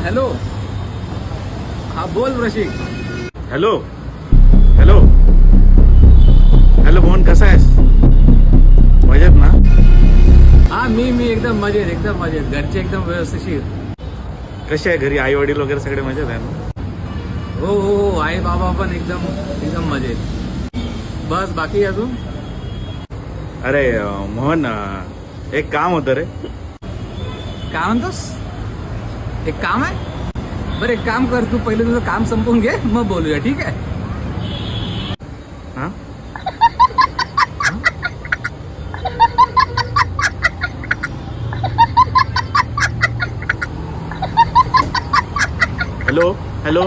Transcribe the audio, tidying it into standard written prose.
Hello. हा बोल रशिक. Hello hello hello Mohan, कसा आहेस? मजेत ना? हा मी एकदम मजेत घरचे एकदम व्यवस्थिशीर. कसे आहे घरी? आई वडील वगैरे सगळे मजेत आहे ना? हो आई बाबा पण एकदम एकदम मजेत. बस बाकी अजून अरे मोहन, एक काम होतं रे. काय म्हणतोस? एक काम आहे. बरं एक काम कर, तू पहिले तुझं काम संपवून घे, मग बोलूया, ठीक आहे? हा, हॅलो हॅलो